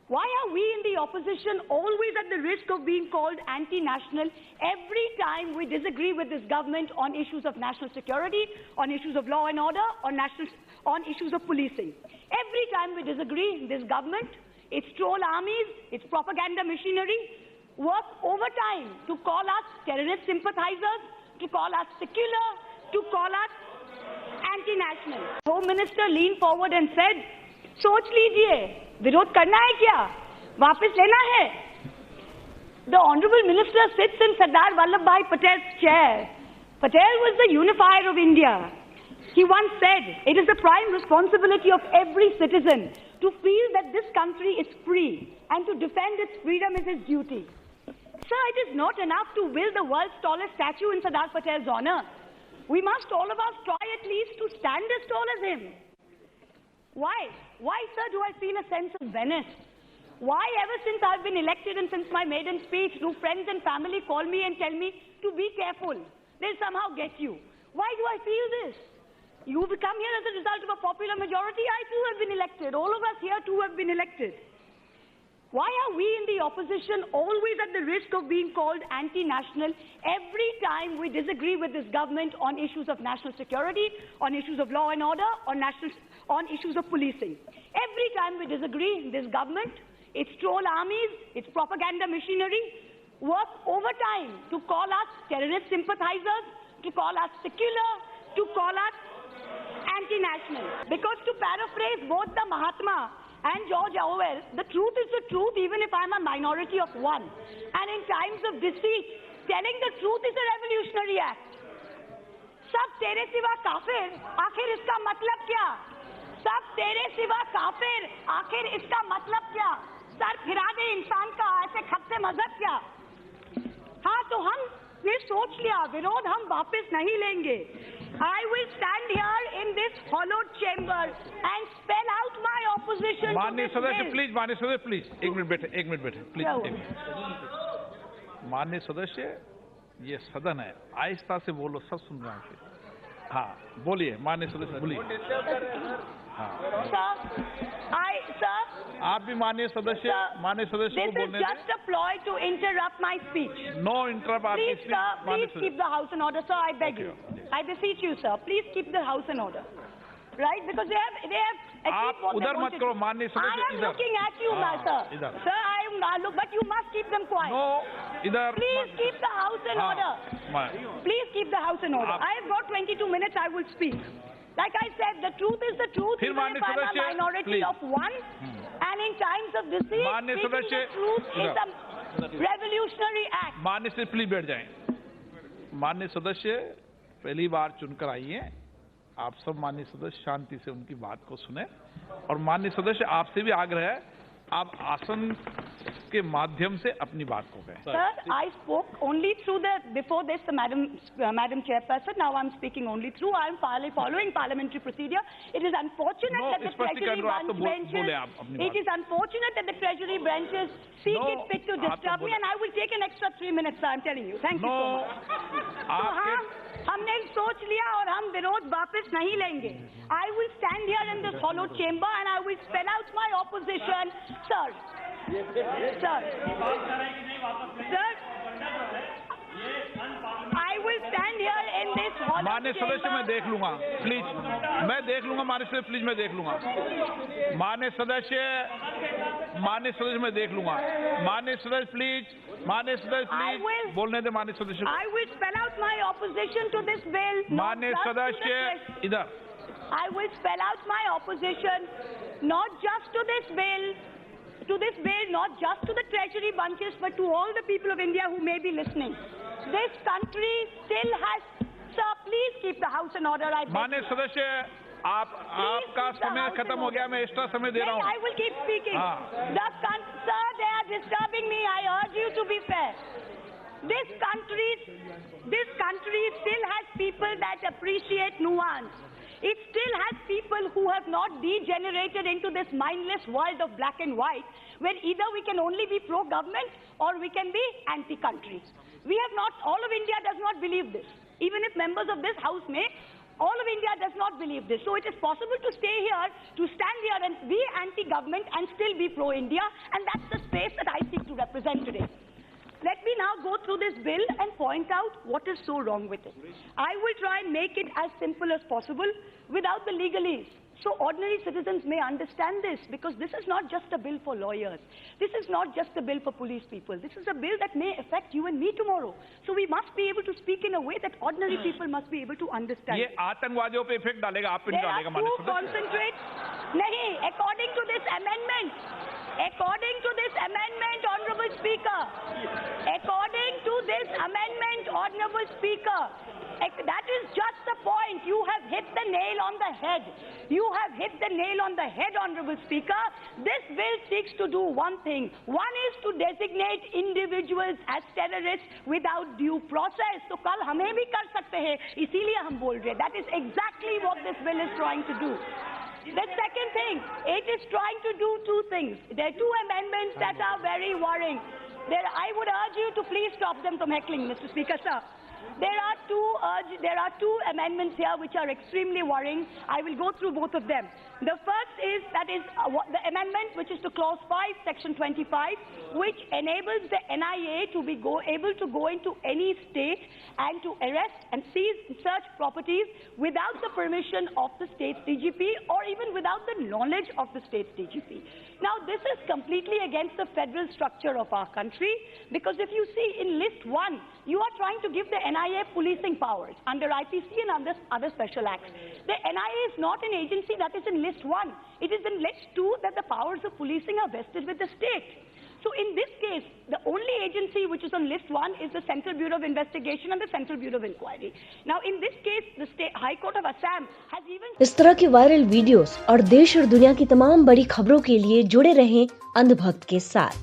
Why are we in the opposition always at the risk of being called anti-national every time we disagree with this government on issues of national security, on issues of law and order, on issues of policing? Every time we disagree, this government, its troll armies, its propaganda machinery, work overtime to call us terrorist sympathizers, to call us secular, to call us anti-national. Home Minister leaned forward and said, सोच लीजिए, विरोध करना है क्या? वापस लेना है? The Honorable Minister sits in Sardar Vallabhbhai Patel's chair. Patel was the unifier of India. He once said, it is the prime responsibility of every citizen to feel that this country is free and to defend its freedom is his duty. Sir, it is not enough to build the world's tallest statue in Sardar Patel's honor. We must all of us try at least to stand as tall as him. Why? Why, sir, do I feel a sense of menace? Why, ever since I've been elected and since my maiden speech, do friends and family call me and tell me to be careful? They'll somehow get you. Why do I feel this? You've come here as a result of a popular majority. I too have been elected. All of us here too have been elected. Why are we in the opposition always at the risk of being called anti-national every time we disagree with this government on issues of national security, on issues of law and order, on issues of policing? Every time we disagree, this government, its troll armies, its propaganda machinery, work overtime to call us terrorist sympathizers, to call us secular, to call us anti-national. Because to paraphrase both the Mahatma and George Orwell, the truth is the truth even if I'm a minority of one. And in times of deceit, telling the truth is a revolutionary act. सब तेरे सिवा काफिर, आखिर इसका मतलब क्या? सब तेरे सिवा काफिर, आखिर इसका मतलब क्या? सर फिरा दे इंसान का, ऐसे खत से मजहब क्या? हाँ, तो हमने सोच लिया, विरोध हम वापस नहीं लेंगे. I will stand here in this hollowed chamber and spell out my opposition to this bill. माननीय सदस्य प्लीज एक मिनट बैठे प्लीज. माननीय सदस्य, ये सदन है, आहिस्ता से बोलो, सब सुन रहे हैं. हाँ बोलिए माननीय सदस्य, बोलिए. Sir, आप भी माननीय सदस्य को बोलने दें. This is just a ploy to interrupt my speech. No interrupt. Please, sir, please keep the house in order, sir. I beg you. I beseech you, sir. Please keep the house in order. Right? Because they have आप उधर मत करो माननीय सदस्य. I am looking at you, sir. Sir, I am not. But you must keep them quiet. No, इधर. Please keep the house in order. Please keep the house in order. I have got 22 minutes. I will speak. Like I said, the truth is the truth, even if I'm a minority of one. And in times of deceit, speaking the truth is a revolutionary act. माननीय सदस्य please बैठ जाएं. माननीय सदस्य पहली बार चुनकर आई हैं. आप सब माननीय सदस्य शांति से उनकी बात को सुने. और माननीय सदस्य आपसे भी आग्रह है, आप आसन के माध्यम से अपनी बात को कहें. Sir, I spoke only through before this, Madam Chairperson. Now I'm speaking only through. I'm following parliamentary procedure. It is unfortunate that the Treasury branches see it fit to disturb me, and I will take an extra 3 minutes, sir. I'm telling you. Thank you so much. So, हमने सोच लिया और हम विरोध वापस नहीं लेंगे. I will stand here in this hollow chamber and I will spell out my opposition, sir. I will stand here in this hollow chamber. माननीय सदस्य मैं देख लूंगा, प्लीज. मैं देख लूंगा माननीय सदस्य, प्लीज मैं देख लूंगा. माननीय सदस्य मैं देख लूंगा. माननीय सदस्य प्लीज. माननीय सदस्य प्लीज बोलने दे. माननीय सदस्य, I will spell out my opposition to this bill. माननीय सदस्य इधर. I will spell out my opposition not just to this bill, not just to the Treasury bunches, but to all the people of India who may be listening. This country still has. Sir, please keep the house in order. माननीय सदस्य, आपका समय खत्म हो गया. मैं extra समय दे रहा हूँ. I will keep speaking. Sir, they are disturbing me. I urge you to be fair. This country still has people that appreciate nuance. It still has people who have not degenerated into this mindless world of black and white, where either we can only be pro-government or we can be anti-country. We have not. All of India does not believe this. Even if members of this house may, All of India does not believe this. So it is possible to stay here, to stand here and be anti-government and still be pro-India, and that's the space that I seek to represent today. Let me now go through this bill and point out what is so wrong with it. I will try and make it as simple as possible without the legalese, so ordinary citizens may understand this, because this is not just a bill for lawyers. This is not just a bill for police people. This is a bill that may affect you and me tomorrow. So we must be able to speak in a way that ordinary people must be able to understand. ये आतंकवादियों पे effect डालेगा, आप पे There डालेगा are माननीय two सदस्य? concentrate. Nahi, according to this amendment, Honorable Speaker, that is just the point. You have hit the nail on the head. Honorable Speaker. This bill seeks to do one thing. One is to designate individuals as terrorists without due process. So kal hame bhi kar sakte hain, isliye hum bol rahe. That is exactly what this bill is trying to do. The second thing, it is trying to do two things. There are two amendments that are very worrying. I would urge you to please stop them from heckling, Mr. Speaker, sir. There are two amendments here which are extremely worrying. I will go through both of them. The first is the amendment which is to Clause 5, Section 25, which enables the NIA to be able to go into any state and to arrest and seize search properties without the permission of the state's DGP or even without the knowledge of the state's DGP. Now, this is completely against the federal structure of our country, because if you see in List 1, you are trying to give the NIA policing powers under IPC and other special acts. The NIA is not an agency that is in List 1. It is in List 2 that the powers of policing are vested with the state. So in this case, the only agency which is on List 1 is the Central Bureau of Investigation and the Central Bureau of Inquiry. Now in this case, the High Court of Assam has even... इस तरह की viral videos और देश और दुनिया की तमाम बड़ी खबरों के लिए जुड़े रहें अंधभक्त के साथ।